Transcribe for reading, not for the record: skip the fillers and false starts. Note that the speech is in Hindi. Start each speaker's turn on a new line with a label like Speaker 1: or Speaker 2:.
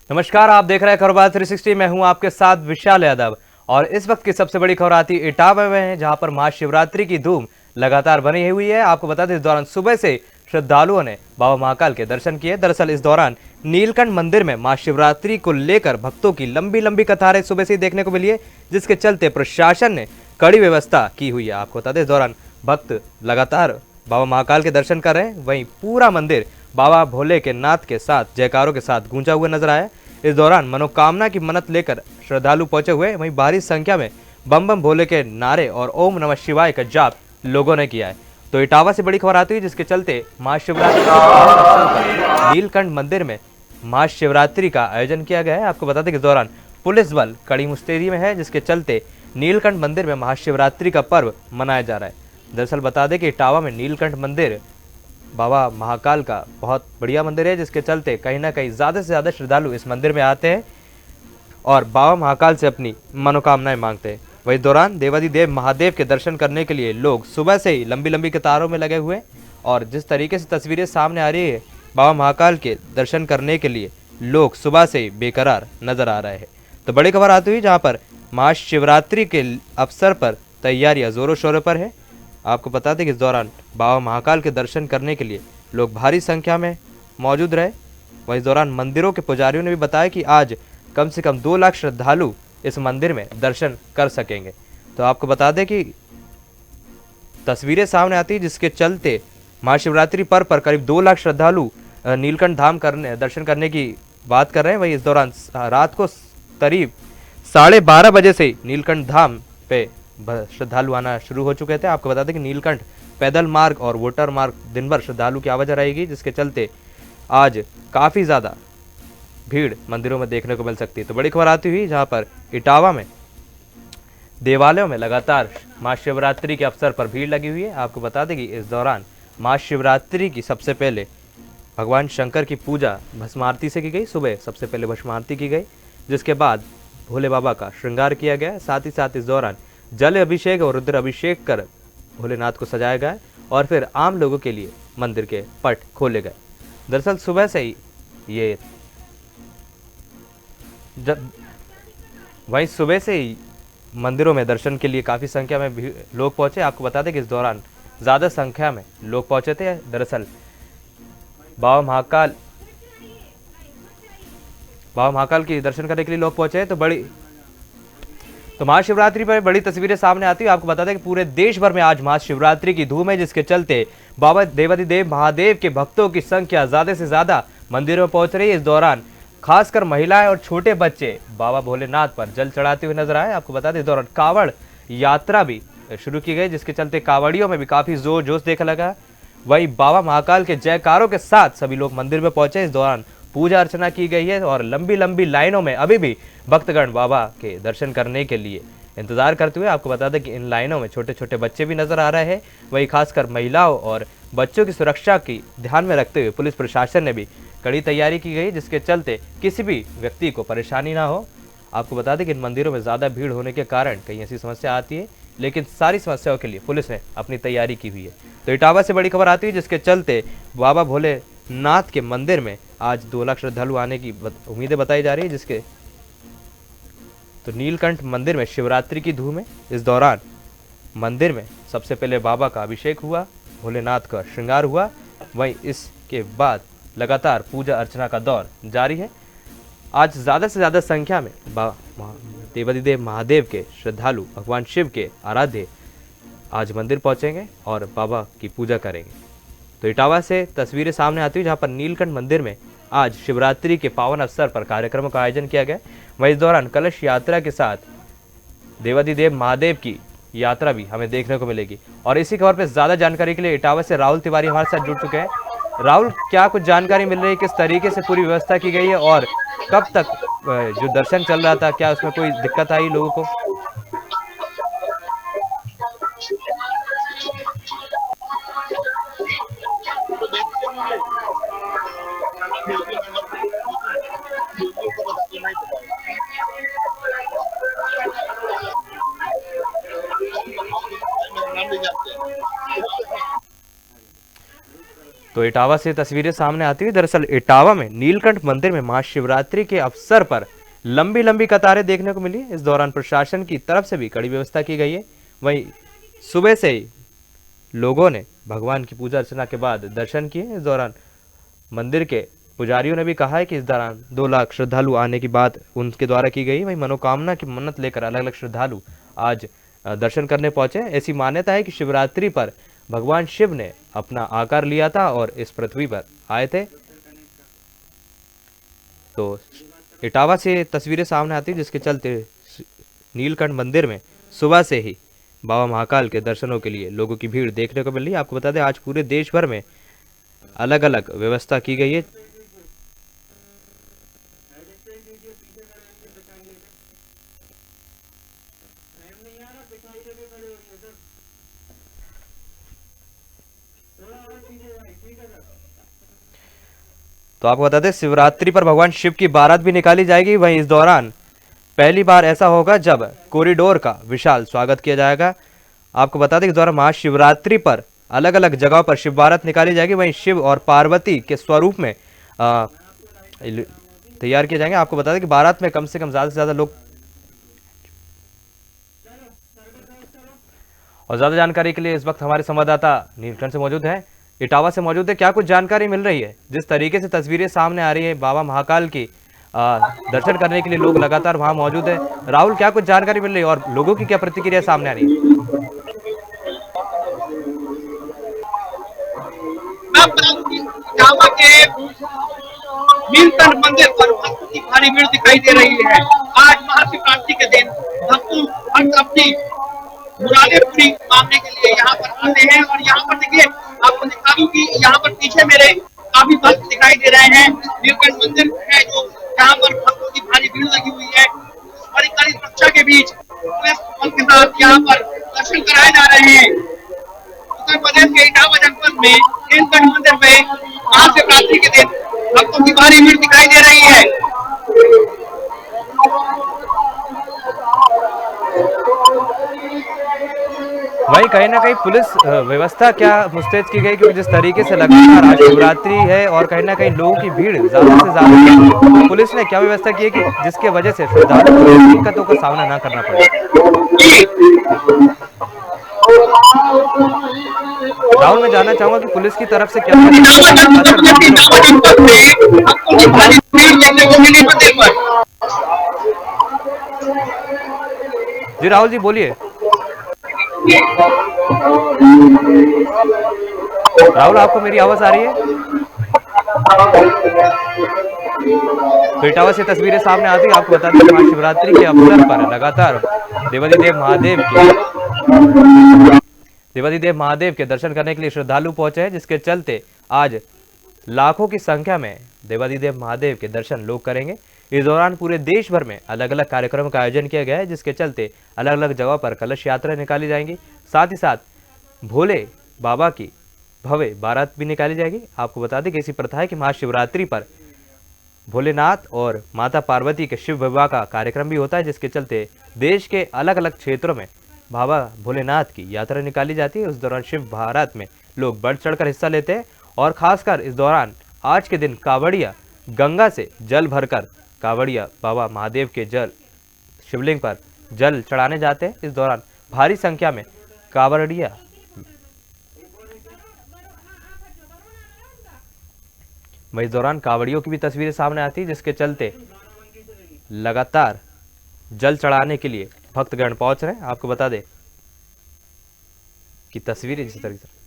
Speaker 1: नमस्कार, आप देख रहे हैं खबर 360। मैं हूं आपके साथ विशाल यादव और इस वक्त की सबसे बड़ी खबर आती इटावा में है, जहां पर महाशिवरात्रि की धूम लगातार बनी हुई है। आपको बता दें, इस दौरान सुबह से श्रद्धालुओं ने बाबा महाकाल के दर्शन किए। दरअसल इस दौरान नीलकंठ मंदिर में महाशिवरात्रि को लेकर भक्तों की लंबी लंबी कतारें सुबह से ही देखने को मिली है, जिसके चलते प्रशासन ने कड़ी व्यवस्था की हुई है। आपको बता दें, इस दौरान भक्त लगातार बाबा महाकाल के दर्शन कर रहे हैं। वहीं पूरा मंदिर बाबा भोले के नाथ के साथ जयकारों के साथ गूंजा हुआ नजर आया। इस दौरान मनोकामना की मन्नत लेकर श्रद्धालु पहुंचे हुए। वहीं भारी संख्या में बम बम भोले के नारे और ओम नमः शिवाय का जाप लोगों ने किया है। तो इटावा से बड़ी खबर आती है, जिसके चलते महाशिवरात्रि के पावन अवसर पर नीलकंठ मंदिर में महाशिवरात्रि का आयोजन किया गया है। आपको बता दें कि इस दौरान पुलिस बल कड़ी मुस्तैदी में है, जिसके चलते नीलकंठ मंदिर में महाशिवरात्रि का पर्व मनाया जा रहा है। दरअसल बता दें कि इटावा में नीलकंठ मंदिर बाबा महाकाल का बहुत बढ़िया मंदिर है, जिसके चलते कहीं ना कहीं ज़्यादा से ज़्यादा श्रद्धालु इस मंदिर में आते हैं और बाबा महाकाल से अपनी मनोकामनाएं मांगते हैं। वही दौरान देवादिदेव महादेव के दर्शन करने के लिए लोग सुबह से ही लंबी लंबी कतारों में लगे हुए। और जिस तरीके से तस्वीरें सामने आ रही है, बाबा महाकाल के दर्शन करने के लिए लोग सुबह से ही बेकरार नजर आ रहे हैं। तो बड़ी खबर आती हुई, जहाँ पर महाशिवरात्रि के अवसर पर तैयारियां जोरों शोरों पर है। आपको बता दें कि इस दौरान बाबा महाकाल के दर्शन करने के लिए लोग भारी संख्या में मौजूद रहे। वहीं इस दौरान मंदिरों के पुजारियों ने भी बताया कि आज कम से कम 2 लाख श्रद्धालु इस मंदिर में दर्शन कर सकेंगे। तो आपको बता दें कि तस्वीरें सामने आती, जिसके चलते महाशिवरात्रि पर्व पर करीब 2 लाख श्रद्धालु नीलकंठ धाम दर्शन करने की बात कर रहे हैं। वहीं इस दौरान रात को करीब 12:30 बजे से नीलकंठ धाम पे श्रद्धालु आना शुरू हो चुके थे। आपको बता दें कि नीलकंठ पैदल मार्ग और वोटर मार्ग दिन भर श्रद्धालु की आवाजाही रहेगी, जिसके चलते आज काफ़ी ज़्यादा भीड़ मंदिरों में देखने को मिल सकती है। तो बड़ी खबर आती हुई, जहां पर इटावा में देवालयों में लगातार महाशिवरात्रि के अवसर पर भीड़ लगी हुई है। आपको बता दें कि इस दौरान महाशिवरात्रि की सबसे पहले भगवान शंकर की पूजा भस्म आरती से की गई। सुबह सबसे पहले भस्म आरती की गई, जिसके बाद भोले बाबा का श्रृंगार किया गया। साथ ही साथ इस दौरान जल अभिषेक और रुद्र अभिषेक कर भोलेनाथ को सजाया गया और फिर आम लोगों के लिए मंदिर के पट खोले गए। दरअसल सुबह से ही ये वहीं सुबह से ही मंदिरों में दर्शन के लिए काफ़ी संख्या में लोग पहुंचे। आपको बता दें कि इस दौरान ज़्यादा संख्या में लोग पहुंचे थे। दरअसल बाबा महाकाल की दर्शन करने के लिए लोग पहुंचे। तो महाशिवरात्रि पर बड़ी तस्वीरें सामने आती है। आपको बता दें कि पूरे देश भर में आज महाशिवरात्रि की धूम है, जिसके चलते बाबा देवादिदेव महादेव के भक्तों की संख्या ज़्यादा से ज़्यादा मंदिरों में पहुंच रही है। इस दौरान खासकर महिलाएं और छोटे बच्चे बाबा भोलेनाथ पर जल चढ़ाते हुए नजर आए। आपको बता दें, इस दौरान कावड़ यात्रा भी शुरू की गई, जिसके चलते कावड़ियों में भी काफ़ी जोर जोश देखा लगा। वहीं बाबा महाकाल के जयकारों के साथ सभी लोग मंदिर में पहुंचे। इस दौरान पूजा अर्चना की गई है और लंबी लंबी लाइनों में अभी भी भक्तगण बाबा के दर्शन करने के लिए इंतजार करते हुए। आपको बता दें कि इन लाइनों में छोटे छोटे बच्चे भी नजर आ रहे हैं। वहीं खासकर महिलाओं और बच्चों की सुरक्षा की ध्यान में रखते हुए पुलिस प्रशासन ने भी कड़ी तैयारी की गई, जिसके चलते किसी भी व्यक्ति को परेशानी ना हो। आपको बता दें कि इन मंदिरों में ज़्यादा भीड़ होने के कारण कई ऐसी समस्या आती है, लेकिन सारी समस्याओं के लिए पुलिस ने अपनी तैयारी की हुई है। तो इटावा से बड़ी खबर आती है, जिसके चलते बाबा भोलेनाथ के मंदिर में आज 2 लाख श्रद्धालु आने की उम्मीदें बताई जा रही है। जिसके तो नीलकंठ मंदिर में शिवरात्रि की धूम है। इस दौरान मंदिर में सबसे पहले बाबा का अभिषेक हुआ, भोलेनाथ का श्रृंगार हुआ। वहीं इसके बाद लगातार पूजा अर्चना का दौर जारी है। आज ज़्यादा से ज़्यादा संख्या में देवादिदेव महादेव के श्रद्धालु भगवान शिव के आराध्य आज मंदिर पहुंचेंगे और बाबा की पूजा करेंगे। तो इटावा से तस्वीरें सामने आती हुई, जहां पर नीलकंठ मंदिर में आज शिवरात्रि के पावन अवसर पर कार्यक्रमों का आयोजन किया गया। वहीं इस दौरान कलश यात्रा के साथ देवादिदेव महादेव की यात्रा भी हमें देखने को मिलेगी। और इसी खबर पर ज़्यादा जानकारी के लिए इटावा से राहुल तिवारी हमारे साथ जुड़ चुके हैं। राहुल, क्या कुछ जानकारी मिल रही है, किस तरीके से पूरी व्यवस्था की गई है और कब तक जो दर्शन चल रहा था, क्या उसमें कोई दिक्कत आई लोगों को? तो इटावा से तस्वीरें सामने आती हुई। दरअसल इटावा में नीलकंठ मंदिर में महाशिवरात्रि के अवसर पर लंबी लंबी कतारें देखने को मिली। इस दौरान प्रशासन की तरफ से भी कड़ी व्यवस्था की गई है। वहीं सुबह से ही लोगों ने भगवान की पूजा अर्चना के बाद दर्शन किए। इस दौरान मंदिर के पुजारियों ने भी कहा है कि इस दौरान 2 लाख श्रद्धालु आने की बात उनके द्वारा की गई। वहीं मनोकामना की मन्नत लेकर अलग अलग श्रद्धालु आज दर्शन करने पहुंचे। ऐसी मान्यता है कि शिवरात्रि पर भगवान शिव ने अपना आकार लिया था और इस पृथ्वी पर आए थे। तो इटावा से तस्वीरें सामने आती जिसके चलते नीलकंठ मंदिर में सुबह से ही बाबा महाकाल के दर्शनों के लिए लोगों की भीड़ देखने को मिल रही है। आपको बता दें आज पूरे देश भर में अलग अलग व्यवस्था की गई है। तो आपको बता दें शिवरात्रि पर भगवान शिव की बारात भी निकाली जाएगी। वहीं इस दौरान पहली बार ऐसा होगा जब कॉरिडोर का विशाल स्वागत किया जाएगा। आपको बता दें कि इस दौरान महाशिवरात्रि पर अलग अलग जगहों पर शिव बारात निकाली जाएगी। वहीं शिव और पार्वती के स्वरूप में तैयार किए जाएंगे। आपको बता दें कि बारात में कम से कम ज्यादा से ज्यादा लोग। और ज्यादा जानकारी के लिए इस वक्त हमारे संवाददाता नीलकंठ से मौजूद है, इटावा से मौजूद है। क्या कुछ जानकारी मिल रही है? जिस तरीके से तस्वीरें सामने आ रही है बाबा महाकाल की दर्शन करने के लिए लोग लगातार वहां मौजूद है। राहुल, क्या कुछ जानकारी मिल रही है और लोगों की क्या प्रतिक्रिया सामने आ रही है?
Speaker 2: इटावा के नीलकंठ मंदिर पर भक्तों की भारी भीड़ दिखाई दे रही है। आज महाशिवरात्रि के दिन भक्त अपनी मुरादें पूरी मांगने के लिए यहाँ पर आते हैं। और यहाँ पर देखिए, आपको दिखा दूं कि यहाँ पर पीछे मेरे काफी भक्त दिखाई दे रहे हैं। नीलकंठ मंदिर है जो यहाँ पर भक्तों की भारी भीड़ लगी हुई है। बड़ी कड़ी सुरक्षा के बीच पुलिस बल के साथ यहाँ पर दर्शन कराए जा रहे हैं। उत्तर प्रदेश के इटावा जनपद में नीलकंठ मंदिर में महाशिवरात्रि के दिन भक्तों की भारी भीड़ दिखाई दे रही है।
Speaker 1: वहीं कहीं ना कहीं पुलिस व्यवस्था क्या मुस्तैद की गई, क्योंकि जिस तरीके से लगातार आज शिवरात्रि है और कहीं ना कहीं लोगों की भीड़ ज्यादा से ज्यादा है, तो पुलिस ने क्या व्यवस्था की है कि जिसके वजह से श्रद्धालुओं को दिक्कतों का सामना ना करना पड़े? राहुल, मैं जानना चाहूंगा कि पुलिस की तरफ से क्या जी राहुल जी बोलिए। राहुल, आपको मेरी आवाज आ रही है? तो इटावा से तस्वीरें सामने आती है। आपको बता दें महाशिवरात्रि के अवसर पर लगातार देवादिदेव महादेव के दर्शन करने के लिए श्रद्धालु पहुंचे हैं, जिसके चलते आज लाखों की संख्या में देवादिदेव महादेव के दर्शन लोग करेंगे। इस दौरान पूरे देश भर में अलग अलग कार्यक्रमों का आयोजन किया गया है, जिसके चलते अलग अलग जगहों पर कलश यात्रा निकाली जाएंगी। साथ ही साथ भोले बाबा की भव्य बारात भी निकाली जाएगी। आपको बता दें कि ऐसी प्रथा है कि महाशिवरात्रि पर भोलेनाथ और माता पार्वती के शिव विवाह का कार्यक्रम भी होता है, जिसके चलते देश के अलग अलग क्षेत्रों में बाबा भोलेनाथ की यात्रा निकाली जाती है। उस दौरान शिव बारात में लोग बढ़ चढ़कर हिस्सा लेते हैं और खासकर इस दौरान आज के दिन कांवड़िया गंगा से जल भरकर कांवड़िया बाबा महादेव के जल शिवलिंग पर जल चढ़ाने जाते हैं। इस दौरान भारी संख्या में कांवड़िया इस दौरान कांवड़ियों की भी तस्वीरें सामने आती है, जिसके चलते लगातार जल चढ़ाने के लिए भक्तगण पहुंच रहे हैं। आपको बता दें कि तस्वीरें जिस तरीके से